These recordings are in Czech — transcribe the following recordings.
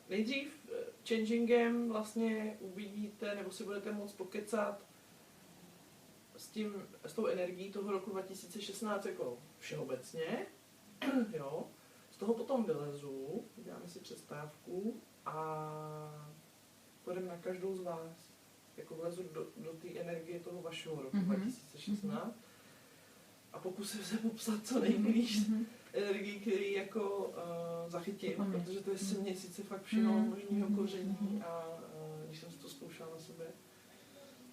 nejdřív changingem vlastně uvidíte, nebo si budete moct pokecat s tou energií toho roku 2016 jako všeobecně, jo. Z toho potom vylezu, děláme si přestávku a půjdeme na každou z vás. Jako vlezu do té energie toho vašeho roku 2016 a pokusím se popsat co nejblíž energii, který jako zachytím, protože to je 7 měsíce fakt všeho možného koření a když jsem si to zkoušela na sebe,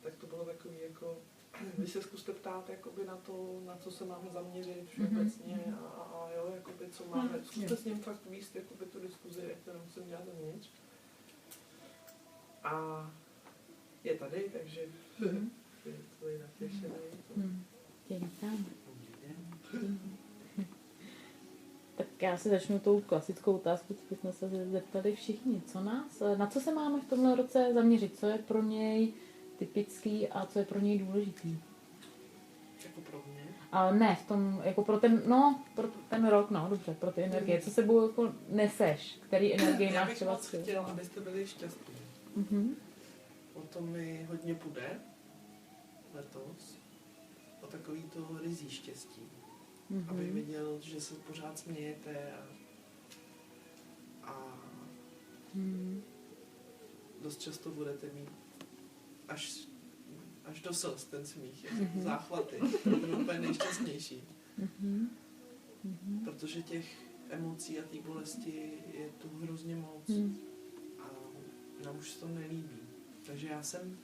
tak to bylo takový jako, vy se zkuste ptát jakoby na to, na co se máme zaměřit všeobecně a jo, jakoby co máme, zkuste s ním fakt víc jakoby tu diskuzi, jak to nemusím dělat zevnitř. A je tady, takže je tady natěšený. Tě vítám. Tak já si začnu tou klasickou otázku, co bychom se zeptali všichni. Na co se máme v tomhle roce zaměřit? Co je pro něj typický a co je pro něj důležitý? Jako pro mě? Ale ne, v tom, jako pro ten rok, dobře, pro ty energie. Co sebou jako neseš? Který energie máš třeba? Já bych moc chtěla, abyste byli šťastní. O tom mi hodně půjde letos. O takový to rizí štěstí. Abych viděl, že se pořád smějete a dost často budete mít až do slz ten smích, záchvaty, budou úplně nejšťastnější. Protože těch emocí a té bolesti je tu hrozně moc a nám už se to nelíbí. Takže já jsem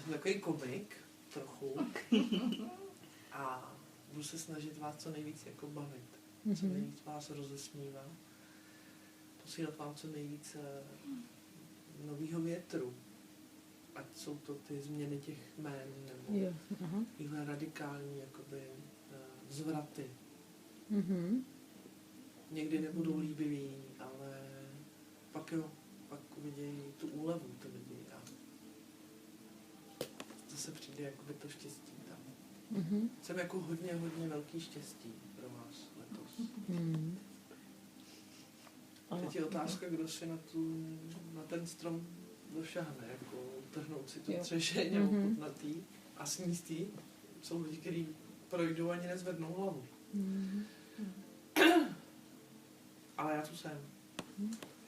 takový komik trochu a budu se snažit vás co nejvíc jako bavit, co nejvíc vás rozesmívat, posílat vám co nejvíc novýho větru, ať jsou to ty změny těch jmén, nebo tyhle radikální jakoby zvraty. Někdy nebudou líbivý, ale pak uvidějí tu úlevu ty lidi a zase přijde jakoby to štěstí tam. Jsem jako hodně velký štěstí pro vás letos. Teď je otázka, kdo si na ten strom došáhne, jako utrhnout si tu třešeň nebo putnatý a snístý. Jsou lidi, kteří projdou ani nezvednou hlavu. Ale já tu jsem.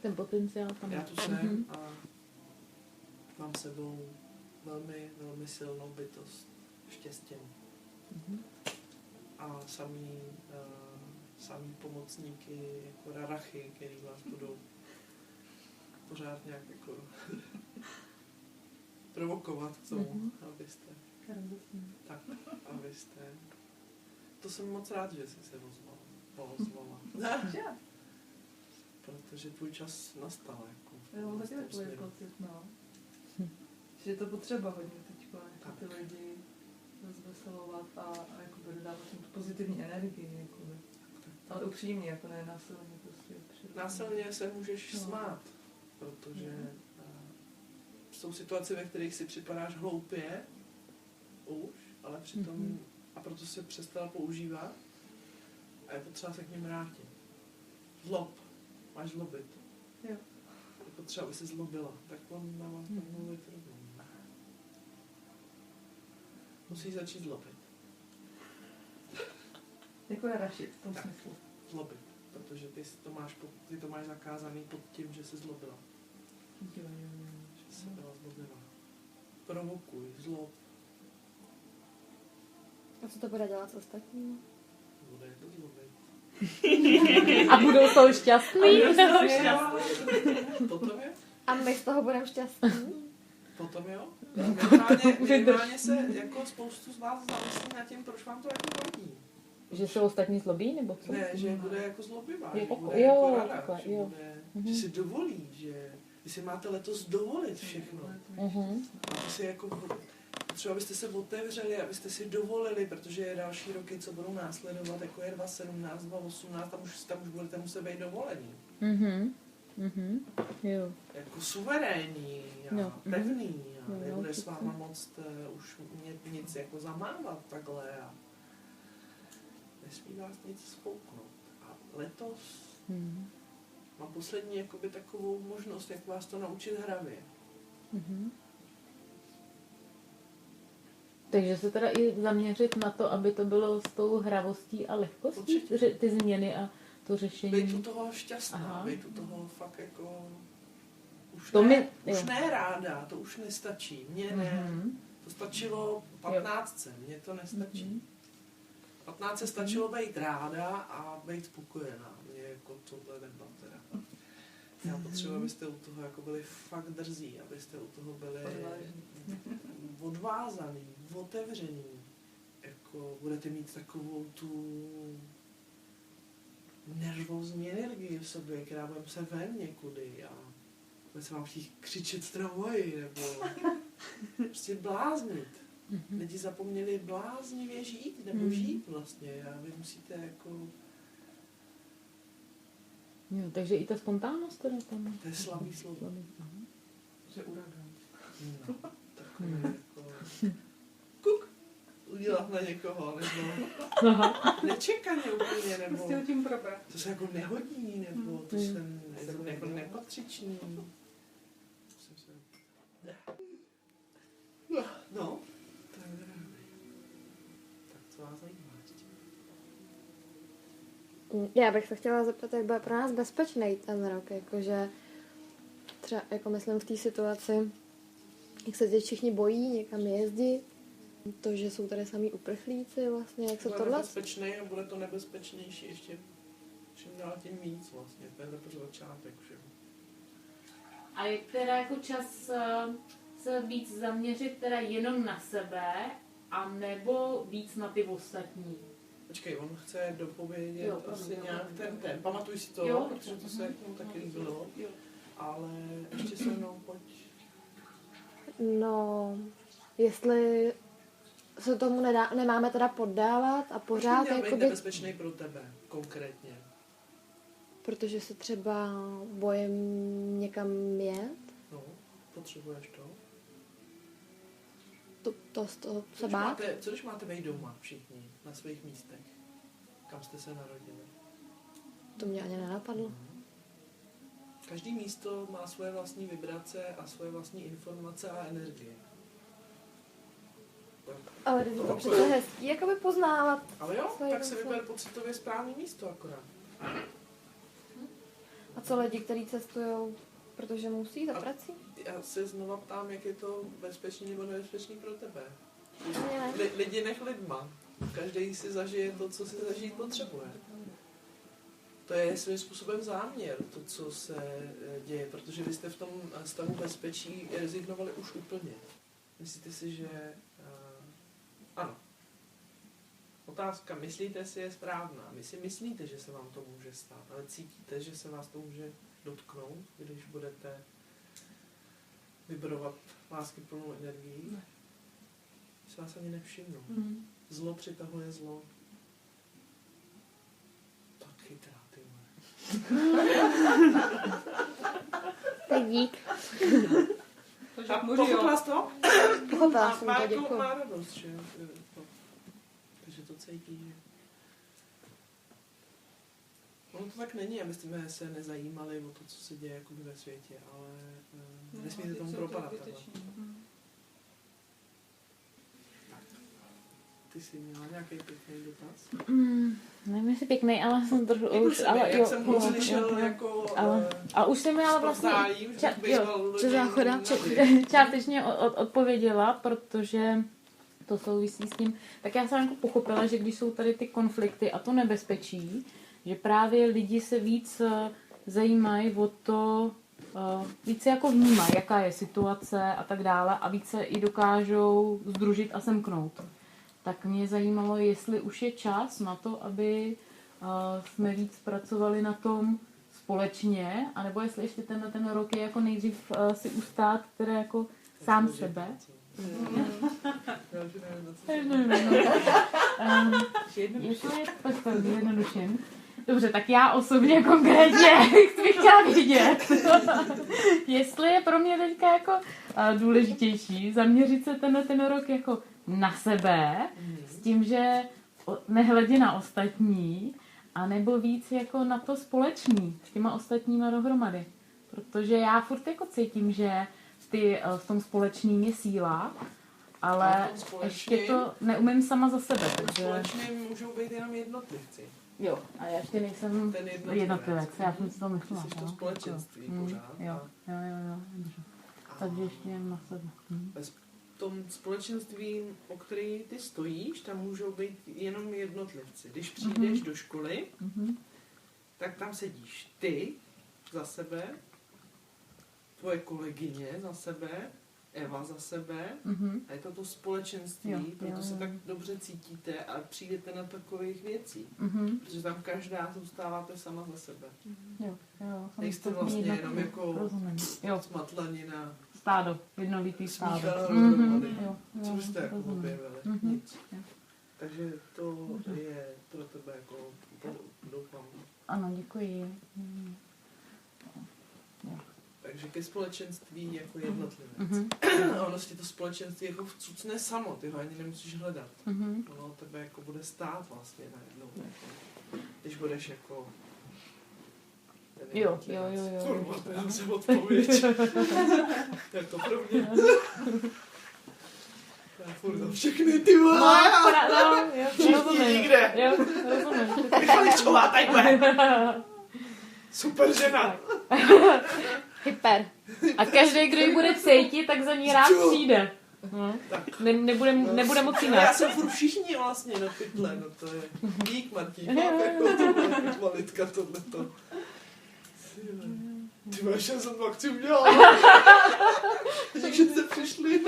Ten potenciál tam. Já tu jsem a mám sebou velmi, velmi silnou bytost štěstěm. A samý pomocníky, jako rarachy, který vás budou pořád nějak jako provokovat k tomu, abyste. To jsem moc rád, že jsi se ozvala. Protože tvůj čas nastal. Jako, jo, taky takový pocit, že je to potřeba hodně teďko, jako ty lidi rozveselovat a jakoby dodávat jim tu pozitivní energii, jakoby. Ale upřímně, jako ne násilně prostě. Násilně se můžeš smát, protože jsou situace, ve kterých si připadáš hloupě už, ale přitom a proto se přestala používat a je potřeba se k ním vrátit. Zlob. Máš zlobit. Jo. Je potřeba, aby se zlobila. Tak on na vás tak mluvit rovnou. Musíš začít zlobit. Jako je rašit v tom smyslu. Zlobit. Protože ty to máš zakázaný pod tím, že jsi zlobila. Jo. Že jsi byla zlobila. Provokuj, zlob. A co to bude dělat s ostatními? Bude to zlobit. A budou z toho šťastný? Potom je? A my z toho budeme šťastní? Potom jo. Minimálně se jako spoustu z vás zamyslí nad tím, proč vám to jako vadí. Že se ostatní zlobí, nebo co? Ne, že bude jako zlobivá, že jako, bude jako rada, takhle, že si dovolí, že vy si máte letos dovolit všechno. A to si jako třeba byste se otevřeli, abyste si dovolili, protože další roky, co budou následovat, jako je 2017, 2018, tam už budete muset být dovolení. Jo. Jako suverénní a pevný a nebude s váma moc už nic jako zamávat takhle a nesmí vás nic spouknout. A letos mám poslední jakoby takovou možnost, jak vás to naučit hravě. Mhm. Takže se teda i zaměřit na to, aby to bylo s tou hravostí a lehkostí, Určitě. ty změny a to řešení. Být u toho šťastná, Aha. být u toho fakt jako... Už, To ne, mi- už jo. ne ráda, to už nestačí. Mně ne. Mhm. To stačilo 15, mně to nestačí. Mhm. 15 stačilo být ráda a být spokojená. Mně jako tohle nebyla teda. Já potřebuji, abyste u toho jako byli fakt drzí, abyste u toho byli odvázaný, otevřený. Jako budete mít takovou tu nervózní energii v sobě, která bude se ven někudy a bude se vám chtít křičet v tramvaji, nebo prostě bláznit. Mhm. Lidi zapomněli bláznivě žít, nebo žít vlastně a vy musíte jako, Jo, takže i ta spontánnost teda tam. to je slabý slovo. Slabý, aha. Že uragán. No, takové jako, kuk, udělat na někoho, nebo nečekaně úplně, nebo Prostě ho tím probrat. to se jako nehodí, nebo to se jako nepatřičný. Jsem se... No, tak dobrý. Tak co vás zajímá ještě? Já bych se chtěla zeptat, jak bude pro nás bezpečný ten rok, jakože třeba, jako myslím v té situaci, jak se teď všichni bojí někam jezdit, to, že jsou tady samý uprchlíci vlastně, jak se Bude tohle... nebezpečný a bude to nebezpečnější ještě čím dál tím víc vlastně. To je teprve začátek všeho. A je teda jako čas se víc zaměřit teda jenom na sebe, a nebo víc na ty ostatní? Počkej, on chce dopovědět Jo, asi jo, nějak jo. ten. Pamatuj si to, Jo, protože to se mhm. mu taky líbilo. Jo. Ale ještě se mnou pojď. No, jestli se tomu nemáme teda poddávat a pořád, Měl být jakoby, nebezpečný pro tebe, konkrétně. protože se třeba bojím někam jet, No, potřebuješ to. to z toho Co se když bát. co když máte být doma všichni, na svých místech? Kam jste se narodili? To mě ani nenapadlo. Každý místo má svoje vlastní vibrace a svoje vlastní informace a energie. Ale je to přece hezký, jakoby poznávat. Ale jo, Svoje tak se věci. vyber pocitově správný místo akorát. A co lidi, kteří cestují, protože musí za prací? Já se znova ptám, jak je to bezpečný nebo nebezpečný pro tebe. Ne. Lidi nech lidma. Každý si zažije to, co si zažít potřebuje. To je svým způsobem záměr, to, co se děje, protože vy jste v tom stavu bezpečí rezignovali už úplně. Myslíte si, že... ano. Otázka, myslíte si, je správná. Vy si myslíte, že se vám to může stát, ale cítíte, že se vás to může dotknout, když budete vybrovat láskyplnou energii? Ne. Se vás ani nevšimnu. Mhm. Zlo přitahuje zlo. Tak chytrá, ty vole. Tak dík. Takže A můžu pochopila jsi to? Pochopila jsem Má to, jako děkuji. má radost, že jo? Takže to cítí, že... Ono to tak není, abyste se nezajímali o to, co se děje jakoby ve světě, ale nesmíte tomu propadat. Ty jsi měla nějaký pěkný dotaz? Nevím, jestli pěkný, ale jsem trošku... Jak jsem ho slyšel jako... A už jsem mi ale vlastně částečně odpověděla, protože to souvisí s tím. Tak já jsem jako pochopila, že když jsou tady ty konflikty a to nebezpečí, že právě lidi se víc zajímají o to, více jako vnímají, jaká je situace a tak dále a více i dokážou sdružit a semknout. Tak mě zajímalo, jestli už je čas na to, aby jsme víc pracovali na tom společně, anebo jestli ještě ten rok je jako nejdřív si ustát teda jako sám sebe. Jednoduším. Dobře, tak já osobně konkrétně bych chtěla vědět, jestli je pro mě teďka jako důležitější zaměřit se ten rok jako na sebe, s tím, že nehledě na ostatní A nebo víc jako na to společný s těma ostatníma dohromady. Protože já furt jako cítím, že v tom společným je síla, ale ještě to neumím sama za sebe. Takže... Společně můžou být jenom jednotlivci. Jo, a já ještě nejsem Ten jednotlivec. Já jsem si to myslela. Ty jsi to společenství pořád. Jo, dobře. Takže ještě jen na sebe. V tom společenství, o který ty stojíš, tam můžou být jenom jednotlivci. Když přijdeš do školy, tak tam sedíš ty za sebe, tvoje kolegyně za sebe, Eva za sebe a je to společenství, proto se tak dobře cítíte a přijdete na takových věcí. Protože tam každá zůstáváte sama za sebe. Nejste vlastně jenom jako smatlanina. Stádo, jednolitý stádo. Co byste jako objevili? Nic. Takže to je pro tebe jako, doufám. Ano, děkuji. Takže ke společenství jako jednotlivec. A ono si to společenství jako vcucne samo, ty ho ani nemusíš hledat. Ono tebe jako bude stát vlastně najednou. Když budeš jako... Jo. Kurva, to je zase odpověď. Jak to pro mě? Já furt za všechny, ty vole! Rozumím. Nikde! Jo, rozumím. Michaličová, takhle! Super žena! Hyper. A každý, kdo ji bude cítit, tak za ní rád přijde. Nebude moc jinak. Já jsem furt všichni vlastně na pytle, no to je dík, Martí, jako to kvalitka tohleto. Ty máš, já jsem to akci udělala. Takže jste přišli.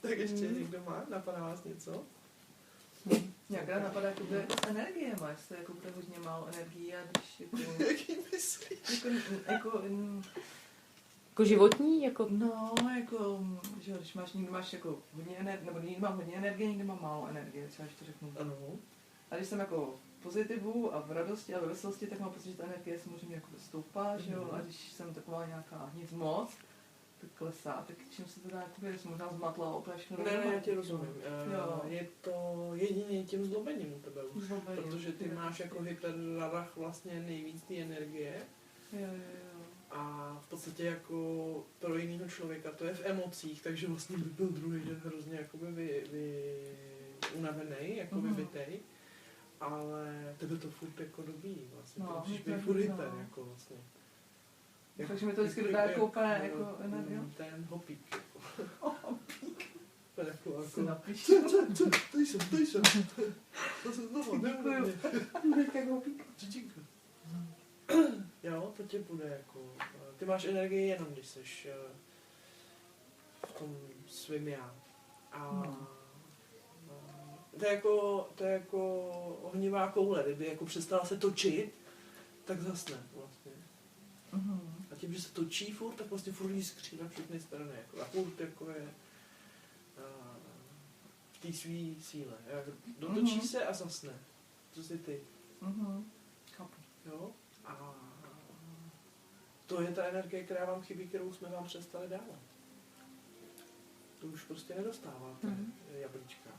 Tak ještě někdo má? Napadá vás něco? Nějaká napadá, jako bude jako s energie máš, to jako bude hodně málo energie a když jako... Jaký myslíš? Jako životní? Jako... No, jako, že když máš, někdo máš jako hodně energie, nebo někdo má hodně energie, někdo má málo energie, třeba když to řeknu. Ano. A když jsem jako v pozitivu a v radosti a ve veselosti, tak mám pocit, že ta energie samozřejmě jako stoupá, že jo, a když jsem taková nějaká nic moc, tak klesá, tak čím se to dá, jakoby, jsem možná zmatla a úplně všechno. Ne, já tě rozumím. Je to jedině tím zlobením u tebe už, protože ty máš jako hyperrarach vlastně nejvíc té energie. Jo. A v podstatě jako pro jiného člověka to je v emocích, takže vlastně by byl druhý den hrozně jakoby unavený, jako vybitej. Ale tebe to furt jako dobíjí vlastně, to musíš být furt hyper jako vlastně. Takže mi to vždycky dodá jako úplně jako energii. Ten hopík jako. Hopík. To je jako. Si napiš. To jsem. To se znovu neuvěděl. Jak hopík. Čečinka. Jo, to tě bude jako... Ty máš energii jenom, když jsi v tom svým já. A to je jako ohnivá koule, kdyby jako přestala se točit, tak zasne vlastně. A tím, že se točí furt, tak vlastně furt jiskří na všechny strany. Jako, a furt jako je v té svý síle. Dotočí se a zasne. Co jsi ty? Jo? A to je ta energie, která vám chybí, kterou jsme vám přestali dávat. To už prostě nedostáváte, jablíčka.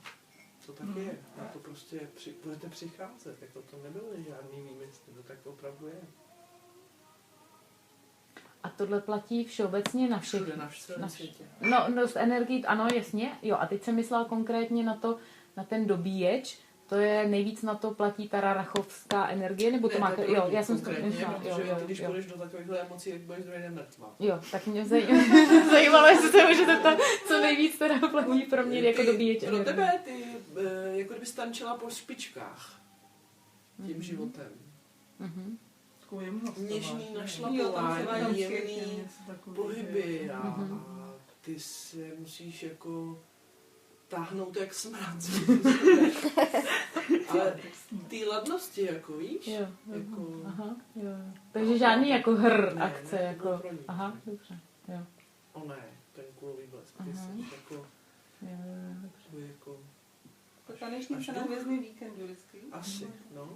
To tak je. A to prostě budete přicházet. Jako to nebylo žádný výmysl. To tak opravdu je. A tohle platí všeobecně na všech. Všude, na celém světě. No, s energií, ano, jasně. Jo, a teď jsem myslela konkrétně na ten dobíječ. To je nejvíc na to platí ta rarachovská energie, nebo to máte? Jo, já jsem konkrétně, protože když půjdeš do takovýchhle emocí, jak budeš druhý den mrtvá. Jo, tak mě zajímalo, jestli se může zeptat, co nejvíc teda platí pro mě jako dobíječ energie. Pro tebe ty, jako kdyby stančila po špičkách tím životem. Něžný našlapování, jemný pohyby a ty si musíš jako táhnout jak smrad. Ale ty ladnosti, jako víš? Jo, jako... aha, jo. Takže žádný jako akce, ne, jako... Aha, dobře, jo. O ne, ten kulový blesk, ty jsi jako... dobře. Jako... To tanečním se na hvězdný víkend vždycky. Asi, no.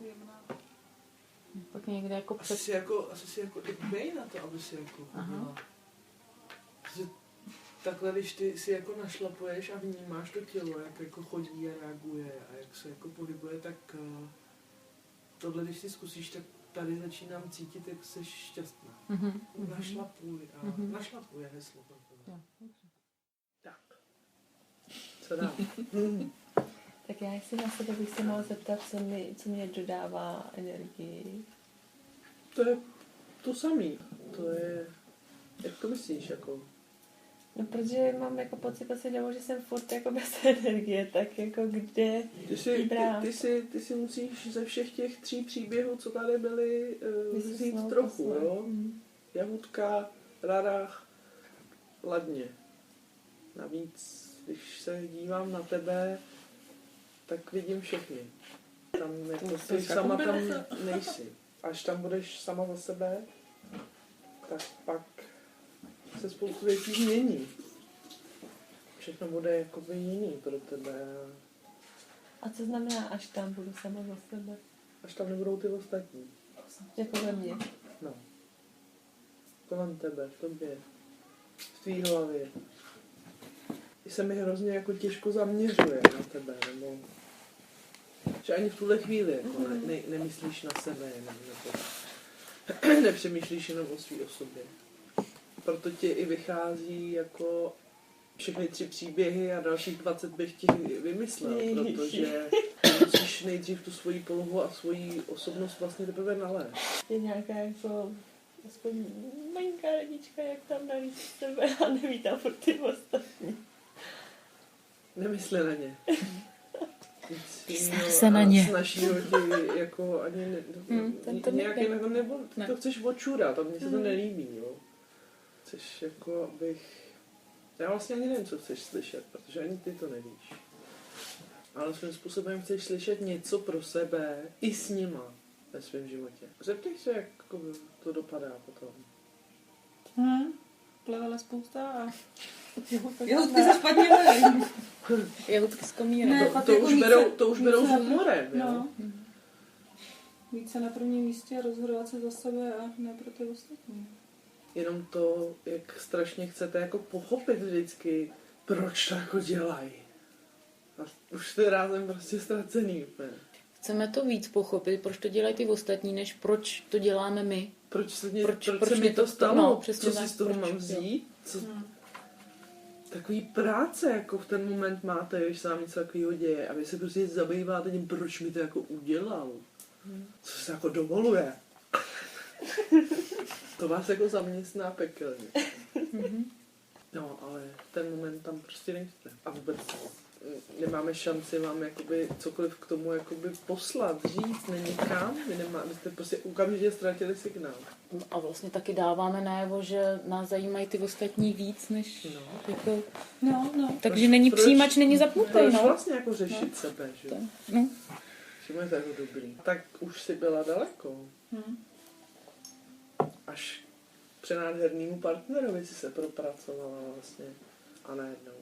Pak někde jako před... Asi si jako i dbej na to, aby si jako chodila. takhle, když ty si jako našlapuješ a vnímáš to tělo, jak jako chodí a reaguje a jak se jako pohybuje, tak tohle, když si zkusíš, tak tady začínám cítit, jak jsi šťastná. Našlapuj a našlapuj je heslo. Tak. Co dál? Tak já si na sebe bych se mohla zeptat, co mě dodává energii. To je to samý. To je, jak to myslíš, jako? No, protože mám jako pocit asi domů, že jsem furt jako bez energie, tak jako kde ji brát? Ty si musíš ze všech těch 3 příběhů, co tady byly, vzít trochu, jo? Jahůdka, Rarach, Ladně. Navíc, když se dívám na tebe, tak vidím všechny. Tam jako ty sama tam nejsi. Až tam budeš sama za sebe, tak pak se spoustu věcí změní. Všechno bude jakoby jiný pro tebe. A co znamená, až tam budu sama za sebe? Až tam nebudou ty ostatní. Jako ve mně. No. Kolem tebe, v tobě. V tvý hlavě. I se mi hrozně jako těžko zaměřuje na tebe, nebo... Že ani v tuhle chvíli jako nemyslíš na sebe, nebo nepřemýšlíš jenom o své osobě. Proto ti i vychází jako všechny 3 příběhy a dalších 20 bych ti vymyslel, protože musíš nejdřív tu svoji polohu a svoji osobnost vlastně teprve nalézt. Je nějaká jako aspoň malinká radička, jak tam nalít sebe a nevítám furt ty ostatní. Nemysli na ně. Se na ně. Snaží ti jako ani nějaký nebo ty to chceš odčůrat, a mně se to nelíbí, jo. Chceš jako, abych... Já vlastně ani nevím, co chceš slyšet, protože ani ty to nevíš. Ale svým způsobem chceš slyšet něco pro sebe i s nima ve svém životě. Zeptej se, jak to dopadá potom. Plavela spousta a... Jahůdky se špatně volí. Jahůdky s komírem. Ne, To už berou s humorem, jo? No. Více na prvním místě rozhodovat se za sebe a ne pro ty ostatní. Jenom to, jak strašně chcete jako pochopit vždycky, proč to jako dělají. A už to je rázem prostě ztracený úplně. Chceme to víc pochopit, proč to dělají ty ostatní, než proč to děláme my. Proč se mi to stalo? No, co si z toho mám vzít? Takový práce, jako v ten moment máte, když se vám něco takového děje. A vy se prostě zabýváte tím, proč mi to jako udělal. Co se jako dovoluje. To vás jako zaměstná pekelně. No, ale ten moment tam prostě nejste. A vůbec nemáme šanci vám jakoby cokoliv k tomu jakoby poslat, říct, není kam. Vy jste prostě okamžitě ztratili signál. A vlastně taky dáváme najevo, že nás zajímají ty ostatní víc, než jako... No. Takže není přijímač, není zapnutý, Proč no. vlastně jako řešit sebe, že? No. Všimně je to jako dobrý. Tak už si byla daleko. Až přenádhernýmu partnerovi si se propracovala vlastně. A najednou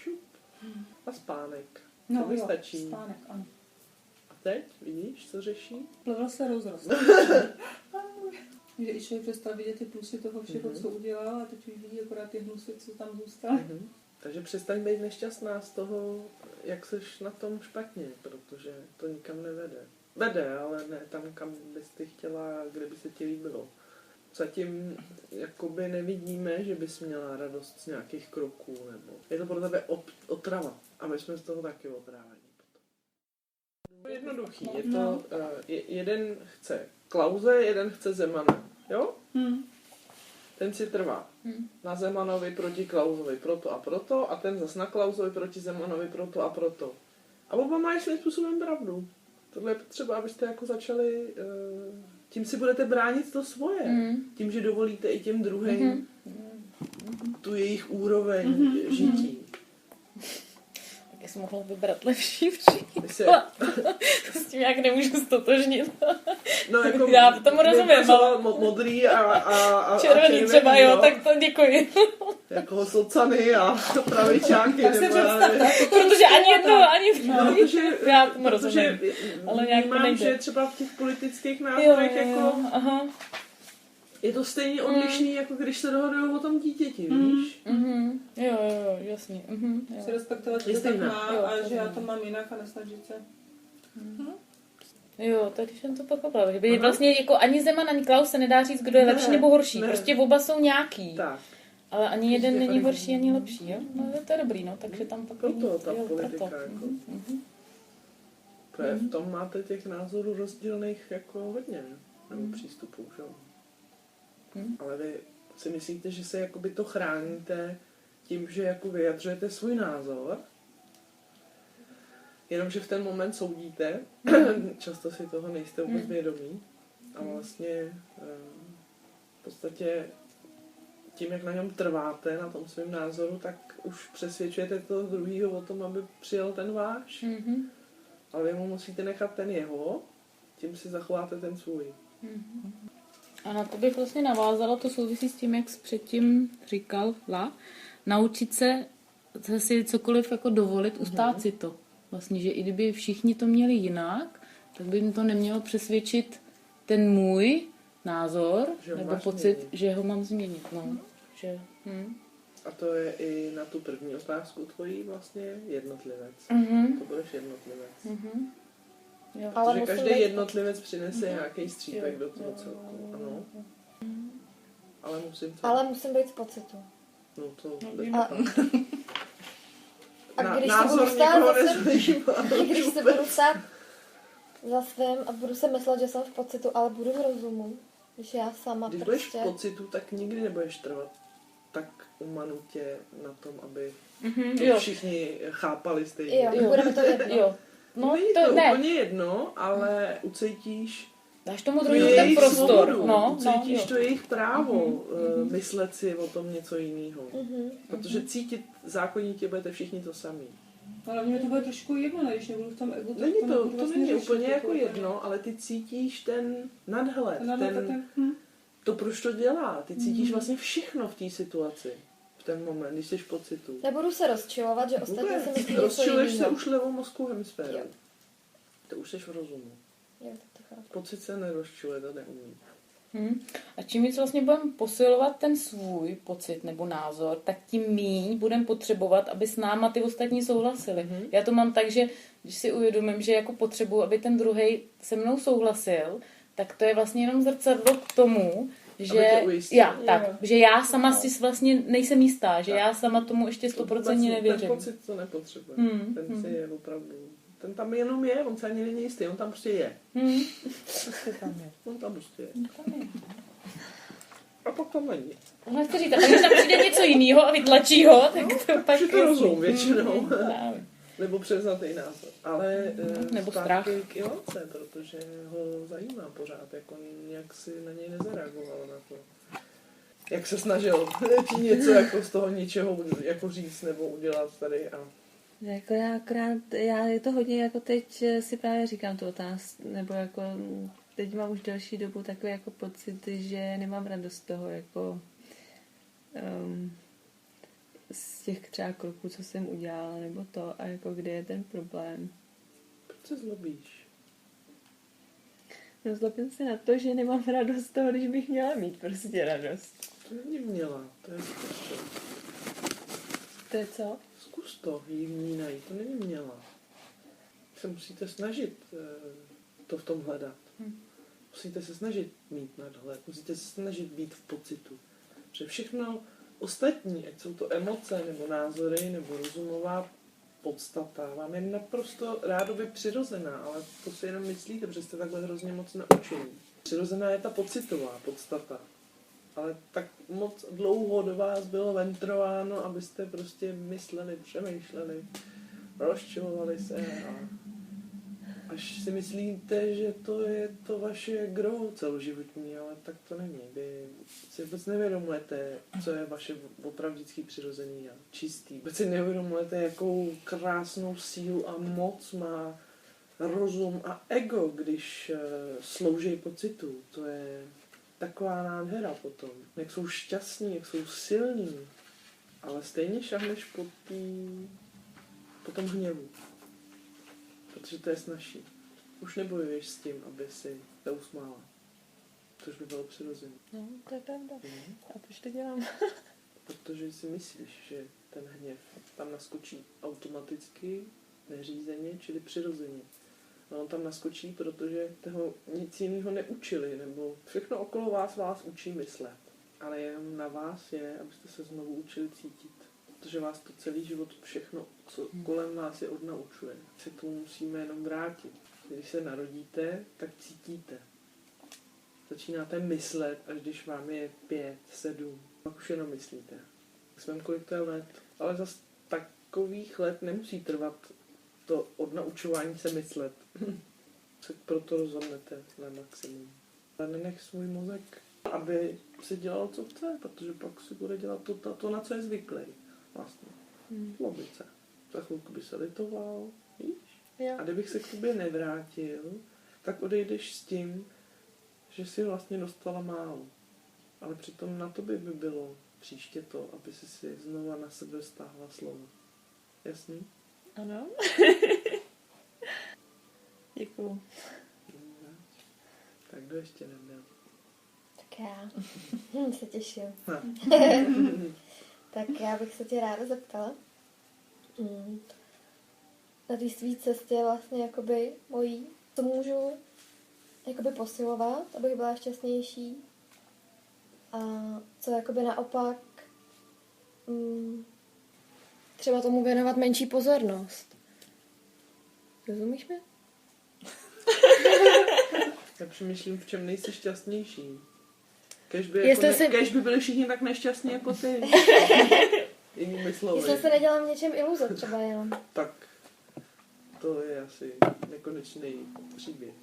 šup. A spánek. No, to mi stačí. Spánek, ano. A teď, vidíš, co řeší? Plevel se rozrost. Že i člověk přestal vidět ty plusy toho všeho, co udělal, a teď už vidí akorát ty hnusy, co tam zůstaly. Takže přestaň být nešťastná z toho, jak seš na tom špatně, protože to nikam nevede. Vede, ale ne tam, kam bys ty chtěla, kde by se ti líbilo. Zatím jakoby nevidíme, že bys měla radost z nějakých kroků, nebo je to pro tebe otrava. A my jsme z toho taky otrávení. Je jednoduchý. Je to, jeden chce Klause, jeden chce Zemana. Jo? Ten si trvá. Na Zemanovi proti Klausovi proto a ten zas na Klausovi proti Zemanovi proto a proto. A oba mají svým způsobem pravdu. Tohle je potřeba, abyste jako začali... tím si budete bránit to svoje. Tím, že dovolíte i těm druhým tu jejich úroveň žití. Tak jsem mohla vybrat lepší příklad. S tím jak nemůžu stotožnit. No, jako já tomu rozumím. Modrý a červený třeba, jo, tak to děkuji. Jako socany a pravičáky. Tak se představte. Protože ani jedno, No, protože já tomu rozumím. Ale nějak vnímám, že třeba v těch politických názorech jako... Je to stejně odlišný, jako když se dohodují o tom dítěti, víš? Jo, jasně. Jo. Si respektovat, že Je to tak stejná. má Jo, a to že já znamená. to mám jinak a nesnažit se. Jo, tak jsem to pochopila. Že by vlastně jako ani Zeman, ani Klaus se nedá říct, kdo je lepší nebo horší. ne. Prostě oba jsou nějaký. Tak, Ale ani jeden není different. horší, ani lepší, jo? No to je dobrý, no, takže tam pak... proto ta jo, politika, proto. jako. Mhm. Protože v tom máte těch názorů rozdílných jako hodně, nebo přístupů, že jo? Ale vy si myslíte, že se jakoby to chráníte tím, že jako vyjadřujete svůj názor, jenomže v ten moment soudíte, často si toho nejste vůbec vědomí a vlastně v podstatě tím, jak na něm trváte, na tom svém názoru, tak už přesvědčujete toho druhého o tom, aby přijal ten váš. Ale vy mu musíte nechat ten jeho, tím si zachováte ten svůj. A na to bych vlastně navázala, to souvisí s tím, jak jsi předtím říkala, naučit se si cokoliv jako dovolit, ustát si to. Vlastně, že i kdyby všichni to měli jinak, tak by mi to nemělo přesvědčit ten můj názor, Že ho nebo máš pocit, změnit. že ho mám změnit. No. Že, A to je i na tu první otázku tvojí vlastně jednotlivec. To budeš jednotlivec. Jo. Ale Protože musím každý být- jednotlivec přinese nějaký střípek do toho celku. Ano. Ale musím to... Ale musím být z pocitu. No to A, a když se názor budu stát nikoho za svým, nezajímá. když se budu stát za svým a budu se myslet, že jsem v pocitu, ale budu v rozumu, že já sama Když budeš prostě... v pocitu, tak nikdy nebudeš trvat tak umanutě na tom, aby to jo. všichni chápali stejně. Jo, bude mi to jedno. Jo. No, Není to to ne. úplně jedno, ale ucítíš Dáš tomu tu druhému ten jejich prostor. svobodu, No, ucítíš jo. to jejich právo myslet si o tom něco jiného. Protože cítit zákonitě budete všichni to samý. Ale mě to bude trošku jedno, ne? Když nebudu v tom egu, tak Není to, nebudu to vlastně není řešit, úplně jako jako- jedno, ale ty cítíš ten nadhled, Ten, to proč to dělá. Ty cítíš vlastně všechno v té situaci, v ten moment, když jsi v pocitu. Nebudu se rozčilovat, že ostatní si Vůbec. myslí něco Rozčiluješ se jiného. už levou mozkovou hemisféru. Jo. To už jsi v rozumu. Jo, tak to chápu. Pocit se nerozčiluje, to neumí. A čím víc vlastně budeme posilovat ten svůj pocit nebo názor, tak tím míň budeme potřebovat, aby s náma ty ostatní souhlasili. Já to mám tak, že když si uvědomím, že jako potřebuji, aby ten druhej se mnou souhlasil, tak to je vlastně jenom zrcadlo k tomu, že tě ujistil. že já sama si vlastně nejsem jistá, že já sama tomu ještě 100% Ten nevěřím. pocit to nepotřebuje. Ten si je opravdu... Ten tam jenom je, on se ani není jistý, on tam prostě je. On tam prostě je. A pak tam není. No, chci říct, a když tam přijde něco jiného a vytlačí ho, tak to pak... Že to rozum většinou. Právě. Nebo převzatý názor. Ale Nebo zpátky strach. k Ilonce, protože ho zajímá pořád, jako nějak si na něj nezareagoval na to. Jak se snažil ti něco jako z toho ničeho jako říct nebo udělat tady a... Jako já je to hodně, jako teď si právě říkám tu otázku, nebo jako teď mám už delší dobu takový jako pocit, že nemám radost z toho, jako z těch třeba kroků, co jsem udělala, nebo to, a jako kde je ten problém. Proč se zlobíš? No zlobím se na to, že nemám radost z toho, když bych měla mít prostě radost. To není měla, to je zkus to. To je co? Zkus to, jí vnínají, to není měla. Se musíte snažit to v tom hledat. Musíte se snažit mít nadhled, musíte se snažit být v pocitu. Že všechno ostatní, ať jsou to emoce, nebo názory, nebo rozumová podstata, vám je naprosto rádoby přirozená, ale to si jenom myslíte, protože jste takhle hrozně moc naučení. Přirozená je ta pocitová podstata. Ale tak moc dlouho do vás bylo ventrováno, abyste prostě mysleli, přemýšleli, rozčilovali se a až si myslíte, že to je to vaše gro celoživotní, ale tak to není. Vy si vůbec nevědomujete, co je vaše opravdický přirozený a čistý. Vůbec si nevědomujete, jakou krásnou sílu a moc má rozum a ego, když slouží pocitu. To je taková nádhera potom. Jak jsou šťastní, jak jsou silní. Ale stejně šahneš po tom hněvu. Protože to je snažší. Už nebojuješ s tím, aby si to usmála. Což by bylo přirozené. No, to je pravda. Mhm. A proč to dělám? Protože si myslíš, že ten hněv tam naskočí automaticky, neřízeně, čili přirozeně. A on tam naskočí, protože toho nic jiného neučili, nebo všechno okolo vás učí myslet. Ale jenom na vás je, abyste se znovu učili cítit. Protože vás to celý život všechno, co kolem vás je, odnaučuje. Se k tomu musíme jenom vrátit. Když se narodíte, tak cítíte. Začínáte myslet, až když vám je 5, 7. Pak už jenom myslíte. Jsme kolik to je let. Ale zase takových let nemusí trvat to odnaučování se myslet. Se proto rozhodnete na maximum. Ale nenech svůj mozek, aby si dělal, co chce, protože pak si bude dělat to na co je zvyklý. Vlastně. Lobice. Za chvilku by se litoval, víš? Jo. A kdybych se k tobě nevrátil, tak odejdeš s tím, že si vlastně dostala málo. Ale přitom na tobě by bylo příště to, aby si znova na sebe stáhla slovo. Jasný? Ano. Děkuju. Tak kdo ještě neměl? Tak já se těším. Ha. Tak já bych se tě ráda zeptala. Na té svý cestě vlastně jakoby mojí, co můžu jakoby posilovat, abych byla šťastnější. A co jakoby naopak třeba tomu věnovat menší pozornost. Rozumíš mi? Já přemýšlím, v čem nejsi šťastnější. Kež by, kež by byli všichni tak nešťastní jako ty. Jinými slovy. Jestli se nedělám něčem iluze třeba jenom. Tak to je asi nekonečný příběh.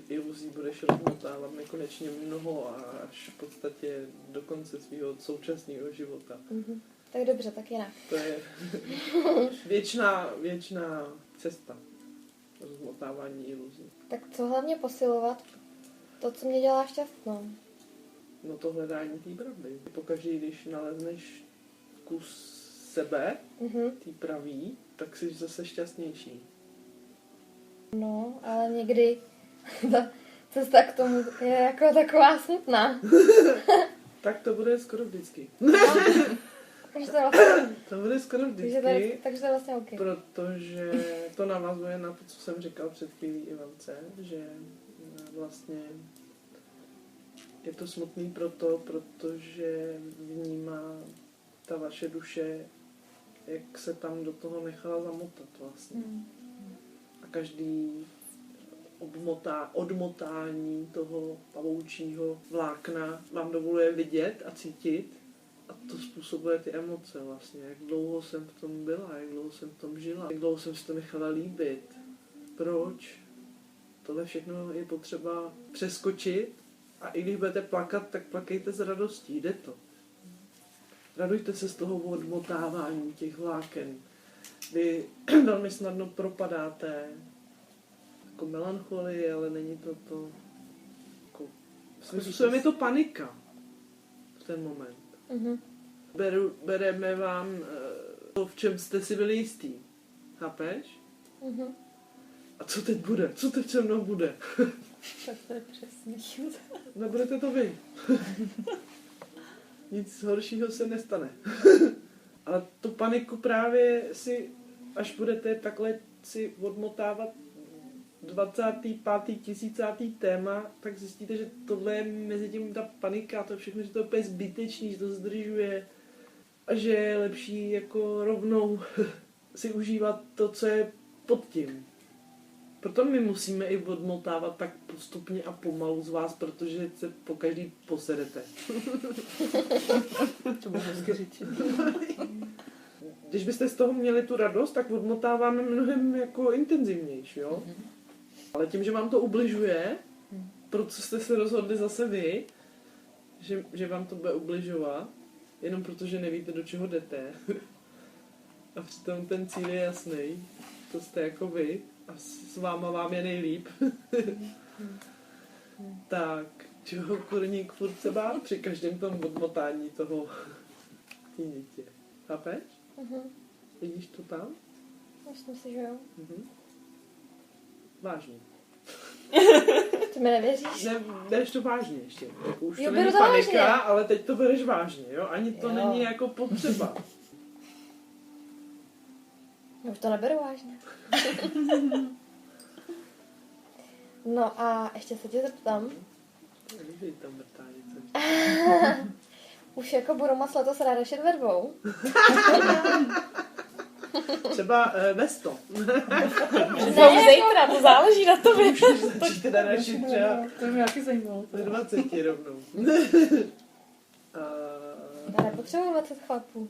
Iluzí budeš rozmotávat nekonečně mnoho a až v podstatě do konce svého současného života. Tak dobře, tak jinak. To je věčná cesta rozmotávání iluzí. Tak co hlavně posilovat? To, co mě dělá šťastnou. No to hledání té pravdy. Pokaždé, když nalezneš kus sebe, tý pravý, tak jsi zase šťastnější. No, ale někdy ta cesta k tomu je jako taková smutná. Tak to bude skoro vždycky. Takže to je vlastně, To bude skoro vždycky, takže to je vlastně OK. protože to navazuje na to, co jsem říkal před chvílí Ivance, že vlastně je to smutný protože vnímá ta vaše duše, jak se tam do toho nechala zamotat vlastně. A každý odmotání toho pavoučího vlákna vám dovoluje vidět a cítit a to způsobuje ty emoce vlastně. Jak dlouho jsem v tom byla, jak dlouho jsem v tom žila, jak dlouho jsem si to nechala líbit. Proč? Tohle všechno je potřeba přeskočit a i když budete plakat, tak plakejte z radostí, jde to. Radujte se z toho odmotávání těch vláken. Vy velmi snadno propadáte jako melancholii, ale není to jako, způsobem je to panika v ten moment. Bereme vám to, v čem jste si byli jistý. Chápeš? A co teď bude? Co teď se mnou bude? Tak to je přesný. Nebudete to vy. Nic horšího se nestane. Ale tu paniku právě si, až budete takhle si odmotávat 25. 1000. téma, tak zjistíte, že tohle je mezi tím ta panika a to všechno, že to je úplně zbytečný, že to zdržuje a že je lepší jako rovnou si užívat to, co je pod tím. Proto my musíme i odmotávat tak postupně a pomalu z vás, protože se pokaždý posedete. To bylo hezky říct. Když byste z toho měli tu radost, tak odmotáváme mnohem jako intenzivnější, jo? Ale tím, že vám to ubližuje, proto jste se rozhodli zase vy, že vám to bude ubližovat, jenom protože nevíte, do čeho jdete. A přitom ten cíl je jasný. To jste jako vy a s váma vám je nejlíp. Tak, čeho kurník furt se bát při každém tom odmotání toho té nitě. Chápeš? Vidíš to tam? Myslím si, že jo. Vážně. Ty mi nevěříš? Bereš to vážně ještě. Jako už Jo, to beru není to panika, vážně. ale teď to bereš vážně, jo? Ani to Jo. není jako potřeba. Už to neberu vážně. No a ještě se tě zeptám. Líbí tam vrtá něco. Už jako budu moc letos rádešit ve dvou. Třeba bez to. Znovu zítra, to záleží na tobě. Můžeš začít teda našit třeba To mě nějaký zajímalo. ve 20 rovnou. Já nepotřebuji 20 chlapů.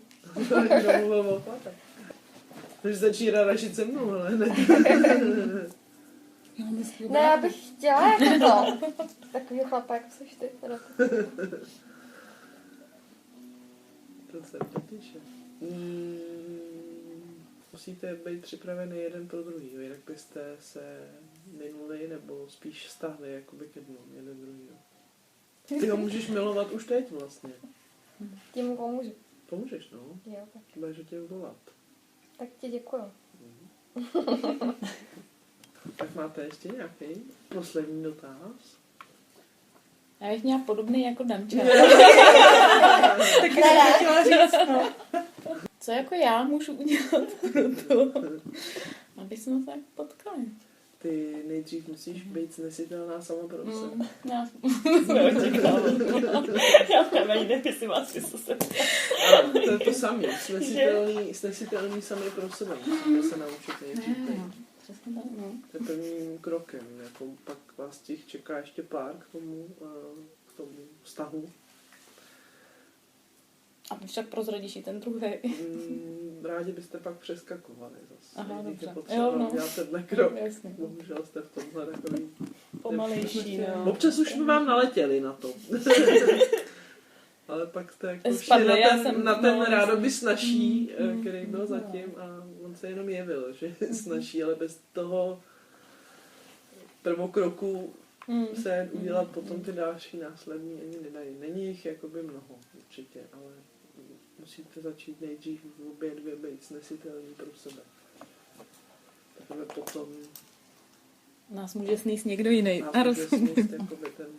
Můžeš začít radašit se mnou, ale ne. Ne, já bych chtěla jako to. Takovýho chlapa, jako seš ty. To se těší. Musíte být připravený jeden pro druhý, jinak byste se minuli nebo spíš vztahli jakoby ke dnu, jeden druhýho. Ty ho můžeš milovat už teď vlastně. Tím mu pomůžu. Pomůžeš, no. Jo, tak. Budeš ho tě volat. Tak ti děkuju. Tak máte ještě nějaký poslední dotaz? Já bych měla podobný jako Damča. Taky jsem chtěla říct, no. Co jako já můžu udělat pro to, aby jsme se potkali? Ty nejdřív musíš být snesitelná sama pro sebe. Já neočekávám. Já nevím, jestli má smysl se. Ale to je to samé. Snesitelný sami pro sebe. Musíte se naučit nejdřív být. Přesně tak, no. To je prvním krokem. Jako pak vás těch čeká ještě pár k tomu vztahu. A však prozradíš i ten druhý. Rádi byste pak přeskakovali zase. Aha, Nejdřív je dobře. potřeba Jo, no. dělat tenhle krok. Jasně. Bohužel jste v tomhle takový... Pomalejší, no. Občas už jsme vám naletěli na to. Ale pak jste jako šli Spadli, já na ten, jsem- na ten no, rádoby snažší, který byl zatím a on se jenom jevil, že je snažší, ale bez toho prvokroku se udělat potom ty další následní ani nedají. Není jich jakoby mnoho určitě, ale musíte začít nejdřív obě dvě být snesitelný pro sebe. Takhle potom Nás může sníst někdo jiný. nás A může rozumím. sníst jakoby ten muž.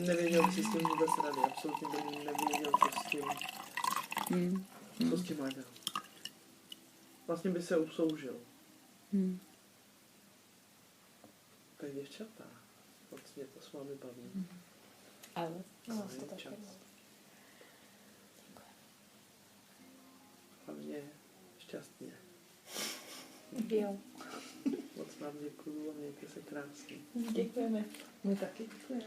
Nevěděl bych si s tím vůbec rady, absolutně bych nevěděl, co s tím má dělat. Vlastně by se usoužil. Tak děvčata, vlastně to s vámi baví. Ale No, Je to taky. čas. Hlavně šťastně. jo. Moc vám děkuju a mějte se krásně. Děkujeme. My taky děkujeme.